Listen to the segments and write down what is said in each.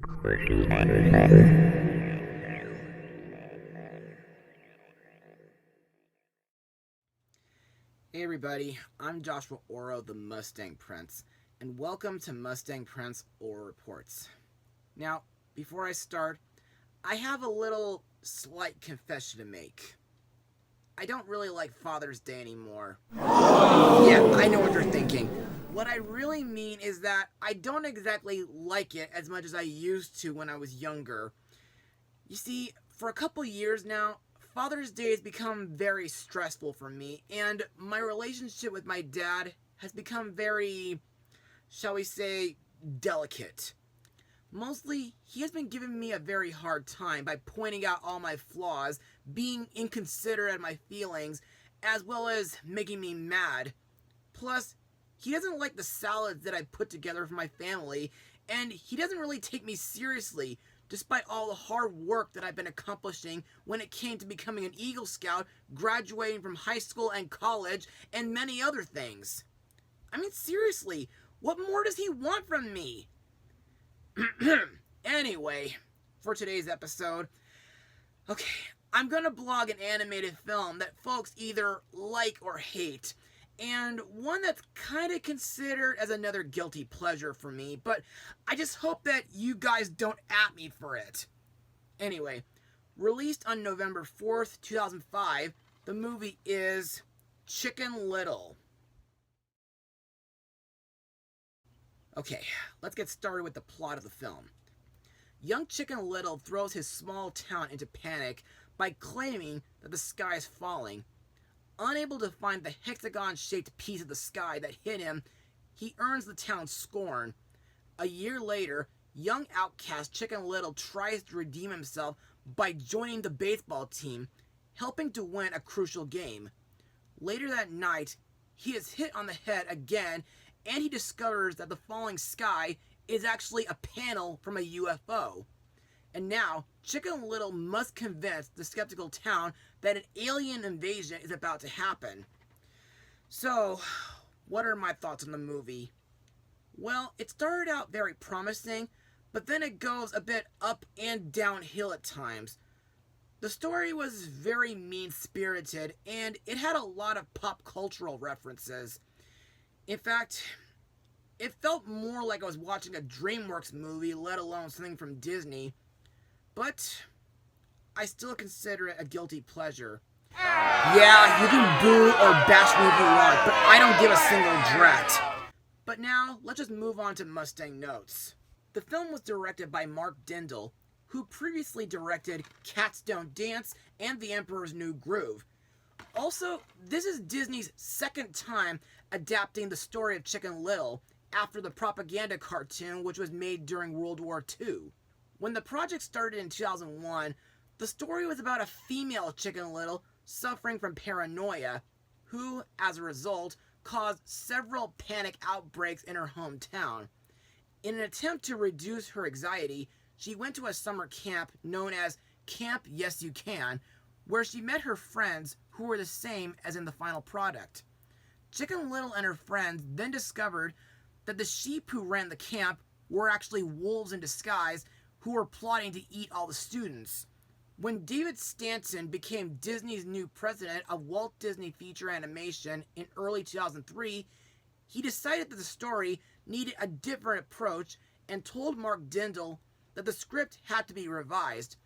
Hey everybody, I'm Joshua Orro, the Mustang Prince, and welcome to Mustang Prince Orro Reports. Now, before I start, I have a little slight confession to make. I don't really like Father's Day anymore. Yeah, I know what you're thinking. What I really mean is that I don't exactly like it as much as I used to when I was younger. You see, for a couple years now, Father's Day has become very stressful for me, and my relationship with my dad has become very, shall we say, delicate. Mostly, he has been giving me a very hard time by pointing out all my flaws, being inconsiderate of my feelings, as well as making me mad. Plus, he doesn't like the salads that I put together for my family, and he doesn't really take me seriously, despite all the hard work that I've been accomplishing when it came to becoming an Eagle Scout, graduating from high school and college, and many other things. I mean, seriously, what more does he want from me? Anyway, for today's episode, okay, I'm gonna blog an animated film that folks either like or hate, and one that's kind of considered as another guilty pleasure for me, but I just hope that you guys don't at me for it. Anyway, released on November 4th, 2005, the movie is Chicken Little. Okay, let's get started with the plot of the film. Young Chicken Little throws his small town into panic by claiming that the sky is falling. Unable to find the hexagon-shaped piece of the sky that hit him, he earns the town's scorn. A year later, young outcast Chicken Little tries to redeem himself by joining the baseball team, helping to win a crucial game. Later that night, he is hit on the head again, and he discovers that the falling sky is actually a panel from a UFO. And now, Chicken Little must convince the skeptical town that an alien invasion is about to happen. So, what are my thoughts on the movie? Well, it started out very promising, but then it goes a bit up and downhill at times. The story was very mean-spirited, and it had a lot of pop cultural references. In fact, it felt more like I was watching a DreamWorks movie, let alone something from Disney. But I still consider it a guilty pleasure. Yeah, you can boo or bash me if you want, but I don't give a single drat. But now, let's just move on to Mustang notes. The film was directed by Mark Dindal, who previously directed Cats Don't Dance and The Emperor's New Groove. Also, this is Disney's second time adapting the story of Chicken Little after the propaganda cartoon which was made during World War II. When the project started in 2001, the story was about a female Chicken Little suffering from paranoia, who, as a result, caused several panic outbreaks in her hometown. In an attempt to reduce her anxiety, she went to a summer camp known as Camp Yes You Can, where she met her friends who were the same as in the final product. Chicken Little and her friends then discovered that the sheep who ran the camp were actually wolves in disguise who were plotting to eat all the students. When David Stanton became Disney's new president of Walt Disney Feature Animation in early 2003, he decided that the story needed a different approach and told Mark Dindal that the script had to be revised.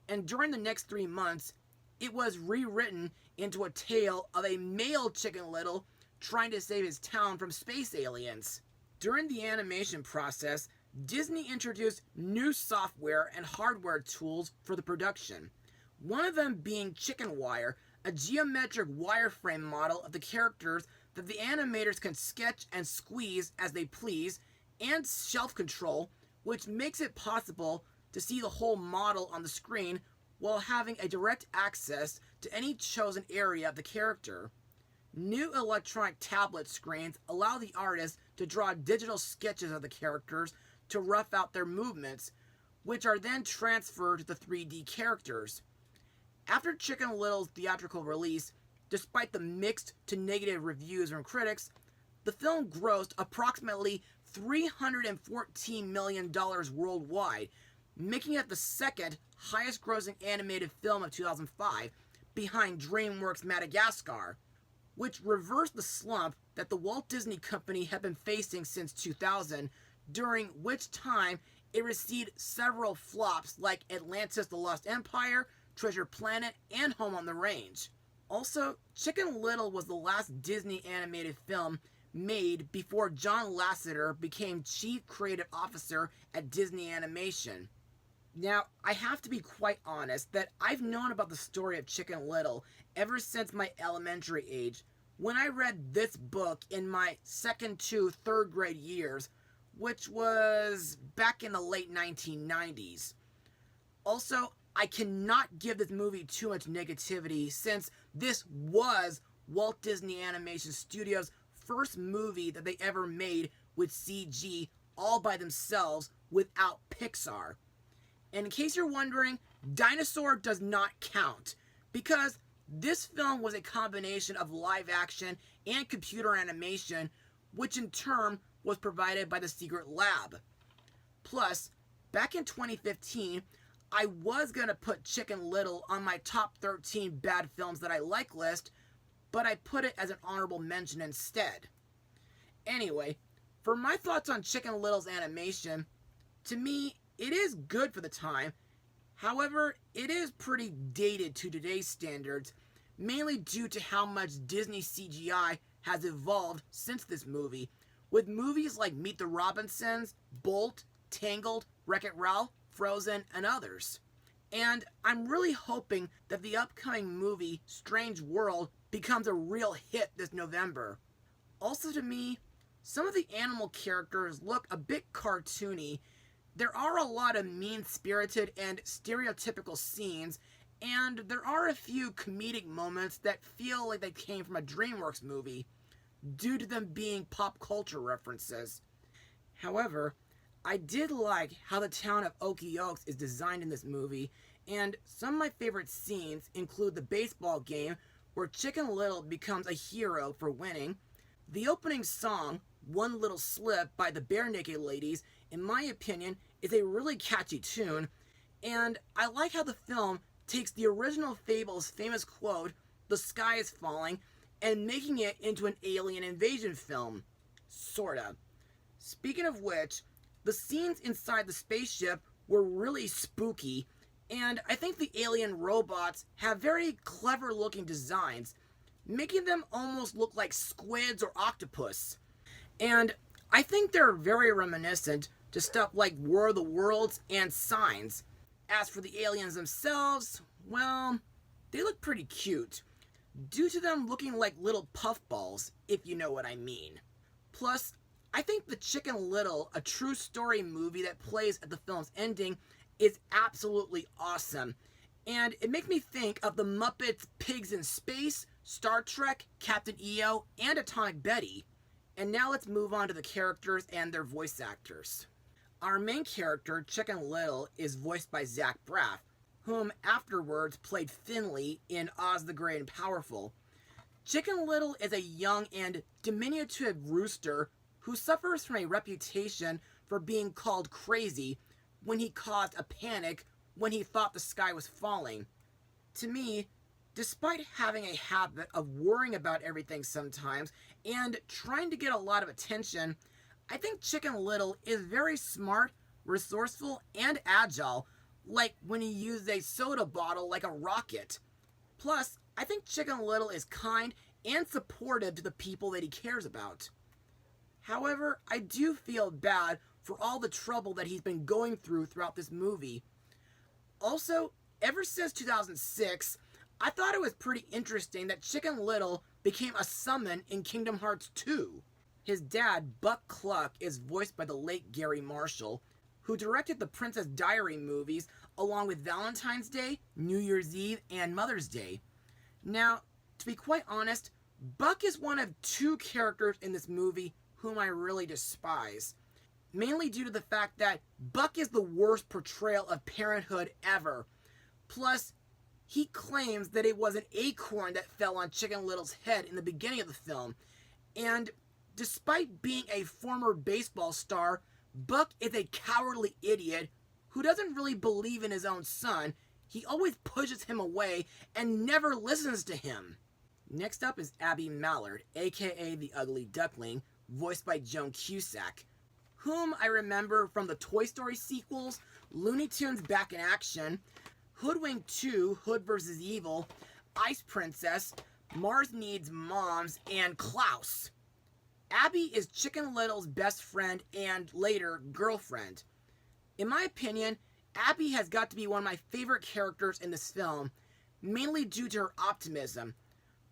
And during the next 3 months, it was rewritten into a tale of a male Chicken Little trying to save his town from space aliens. During the animation process, Disney introduced new software and hardware tools for the production. One of them being Chicken Wire, a geometric wireframe model of the characters that the animators can sketch and squeeze as they please, and shelf control, which makes it possible to see the whole model on the screen while having a direct access to any chosen area of the character. New electronic tablet screens allow the artist to draw digital sketches of the characters to rough out their movements, which are then transferred to the 3D characters. After Chicken Little's theatrical release, despite the mixed to negative reviews from critics, the film grossed approximately $314 million worldwide, making it the second highest grossing animated film of 2005, behind DreamWorks' Madagascar, which reversed the slump that the Walt Disney Company had been facing since 2000, during which time it received several flops like Atlantis: The Lost Empire, Treasure Planet, and Home on the Range. Also, Chicken Little was the last Disney animated film made before John Lasseter became Chief Creative Officer at Disney Animation. Now, I have to be quite honest that I've known about the story of Chicken Little ever since my elementary age, when I read this book in my second to third grade years, which was back in the late 1990s. Also, I cannot give this movie too much negativity, since this was Walt Disney Animation Studios' first movie that they ever made with CG all by themselves without Pixar. And in case you're wondering, Dinosaur does not count, because this film was a combination of live action and computer animation, which in turn was provided by the Secret Lab. Plus, back in 2015, I was going to put Chicken Little on my top 13 bad films that I like list, but I put it as an honorable mention instead. Anyway, for my thoughts on Chicken Little's animation, to me, it is good for the time. However, it is pretty dated to today's standards, mainly due to how much Disney CGI has evolved since this movie, with movies like Meet the Robinsons, Bolt, Tangled, Wreck-It Ralph, Frozen, and others. And I'm really hoping that the upcoming movie Strange World becomes a real hit this November. Also, to me, some of the animal characters look a bit cartoony. There are a lot of mean-spirited and stereotypical scenes, and there are a few comedic moments that feel like they came from a DreamWorks movie, due to them being pop culture references. However, I did like how the town of Okie Oaks is designed in this movie, and some of my favorite scenes include the baseball game where Chicken Little becomes a hero for winning, the opening song, One Little Slip by the Bare Naked Ladies, in my opinion, is a really catchy tune, and I like how the film takes the original Fable's famous quote, "The sky is falling," and making it into an alien invasion film. Sorta. Speaking of which, the scenes inside the spaceship were really spooky, and I think the alien robots have very clever looking designs, making them almost look like squids or octopus. And I think they're very reminiscent to stuff like War of the Worlds and Signs. As for the aliens themselves, well, they look pretty cute, due to them looking like little puffballs, if you know what I mean. Plus, I think the Chicken Little, a true story movie that plays at the film's ending, is absolutely awesome. And it makes me think of the Muppets, Pigs in Space, Star Trek, Captain EO, and Atomic Betty. And now let's move on to the characters and their voice actors. Our main character, Chicken Little, is voiced by Zach Braff, whom afterwards played Finley in Oz the Great and Powerful. Chicken Little is a young and diminutive rooster who suffers from a reputation for being called crazy when he caused a panic when he thought the sky was falling. To me, despite having a habit of worrying about everything sometimes and trying to get a lot of attention, I think Chicken Little is very smart, resourceful, and agile, like when he used a soda bottle like a rocket. Plus, I think Chicken Little is kind and supportive to the people that he cares about. However, I do feel bad for all the trouble that he's been going through throughout this movie. Also, ever since 2006, I thought it was pretty interesting that Chicken Little became a summon in Kingdom Hearts 2. His dad, Buck Cluck, is voiced by the late Gary Marshall, who directed the Princess Diary movies along with Valentine's Day, New Year's Eve, and Mother's Day. Now, to be quite honest, Buck is one of two characters in this movie whom I really despise, mainly due to the fact that Buck is the worst portrayal of parenthood ever. Plus, he claims that it was an acorn that fell on Chicken Little's head in the beginning of the film, and despite being a former baseball star, Buck is a cowardly idiot who doesn't really believe in his own son. He always pushes him away and never listens to him. Next up is Abby Mallard, aka the Ugly Duckling, voiced by Joan Cusack, whom I remember from the Toy Story sequels, Looney Tunes Back in Action, Hoodwink 2, Hood vs. Evil, Ice Princess, Mars Needs Moms, and Klaus. Abby is Chicken Little's best friend and, later, girlfriend. In my opinion, Abby has got to be one of my favorite characters in this film, mainly due to her optimism.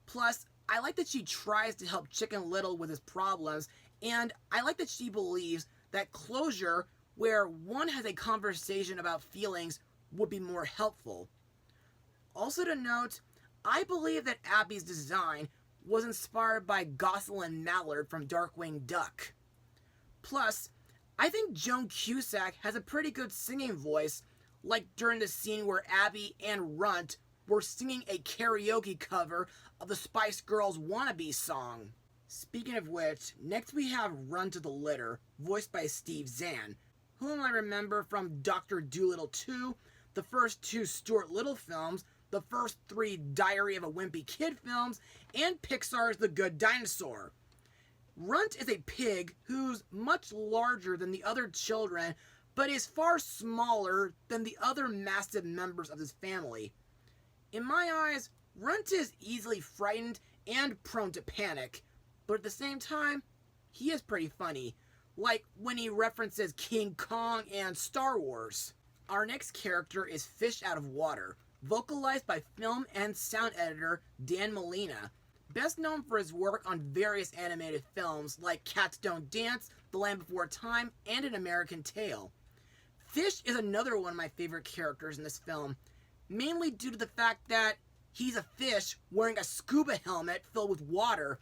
Plus, I like that she tries to help Chicken Little with his problems, and I like that she believes that closure, where one has a conversation about feelings, would be more helpful. Also to note, I believe that Abby's design was inspired by Gosselin Mallard from Darkwing Duck. Plus, I think Joan Cusack has a pretty good singing voice, like during the scene where Abby and Runt were singing a karaoke cover of the Spice Girls' Wannabe song. Speaking of which, next we have Run to the Litter, voiced by Steve Zahn, whom I remember from Dr. Dolittle 2, the first 2 Stuart Little films, the first 3 Diary of a Wimpy Kid films, and Pixar's The Good Dinosaur. Runt is a pig who's much larger than the other children, but is far smaller than the other massive members of his family. In my eyes, Runt is easily frightened and prone to panic, but at the same time, he is pretty funny, like when he references King Kong and Star Wars. Our next character is Fish Out of Water, vocalized by film and sound editor Dan Molina, best known for his work on various animated films like Cats Don't Dance, The Land Before Time, and An American Tail. Fish is another one of my favorite characters in this film, mainly due to the fact that he's a fish wearing a scuba helmet filled with water,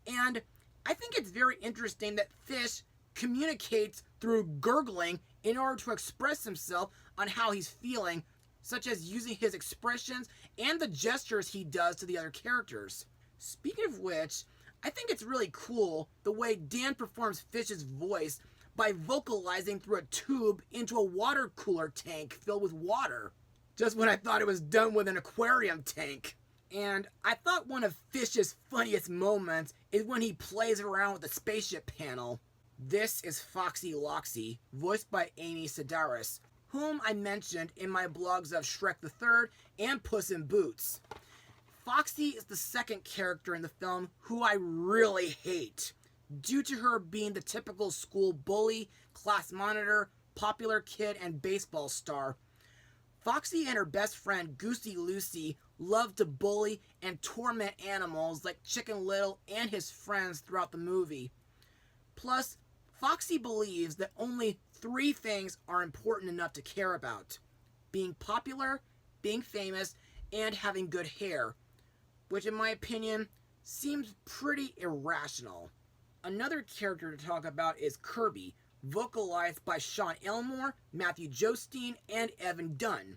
and I think it's very interesting that Fish communicates through gurgling in order to express himself on how he's feeling, such as using his expressions and the gestures he does to the other characters. Speaking of which, I think it's really cool the way Dan performs Fish's voice by vocalizing through a tube into a water cooler tank filled with water, just when I thought it was done with an aquarium tank. And I thought one of Fish's funniest moments is when he plays around with the spaceship panel. This is Foxy Loxy, voiced by Amy Sedaris, whom I mentioned in my blogs of Shrek the Third and Puss in Boots. Foxy is the second character in the film who I really hate, due to her being the typical school bully, class monitor, popular kid, and baseball star. Foxy and her best friend Goosey Lucy love to bully and torment animals like Chicken Little and his friends throughout the movie. Plus, Foxy believes that only 3 things are important enough to care about: being popular, being famous, and having good hair, which in my opinion seems pretty irrational. Another character to talk about is Kirby, vocalized by Sean Elmore, Matthew Jostein, and Evan Dunn.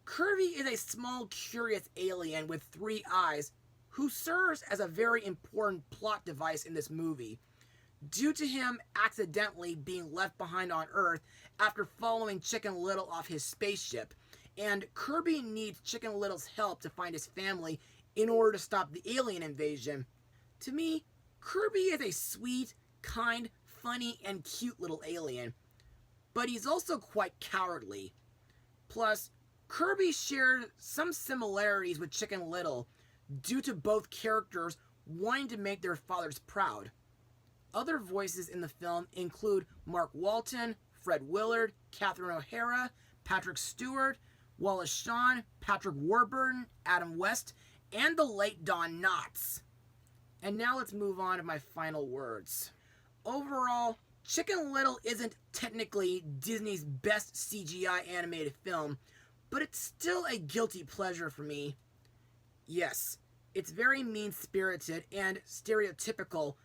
Kirby is a small, curious alien with 3 eyes who serves as a very important plot device in this movie, due to him accidentally being left behind on Earth after following Chicken Little off his spaceship, and Kirby needs Chicken Little's help to find his family in order to stop the alien invasion. To me, Kirby is a sweet, kind, funny, and cute little alien, but he's also quite cowardly. Plus, Kirby shares some similarities with Chicken Little due to both characters wanting to make their fathers proud. Other voices in the film include Mark Walton, Fred Willard, Catherine O'Hara, Patrick Stewart, Wallace Shawn, Patrick Warburton, Adam West, and the late Don Knotts. And now let's move on to my final words. Overall, Chicken Little isn't technically Disney's best CGI animated film, but it's still a guilty pleasure for me. Yes, it's very mean-spirited and stereotypical,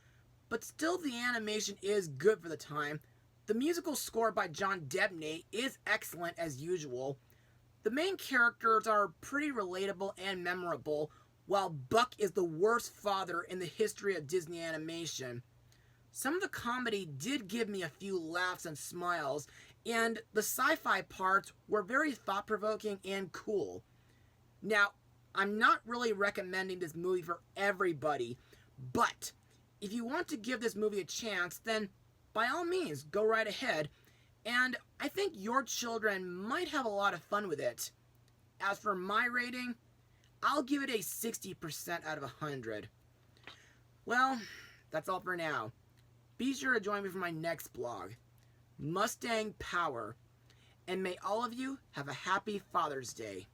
but still the animation is good for the time. The musical score by John Debney is excellent as usual. The main characters are pretty relatable and memorable, while Buck is the worst father in the history of Disney animation. Some of the comedy did give me a few laughs and smiles, And the sci-fi parts were very thought-provoking and cool. Now, I'm not really recommending this movie for everybody, but if you want to give this movie a chance, then by all means, go right ahead. And I think your children might have a lot of fun with it. As for my rating, I'll give it a 60% out of 100. Well, that's all for now. Be sure to join me for my next blog, Mustang Power, and may all of you have a happy Father's Day.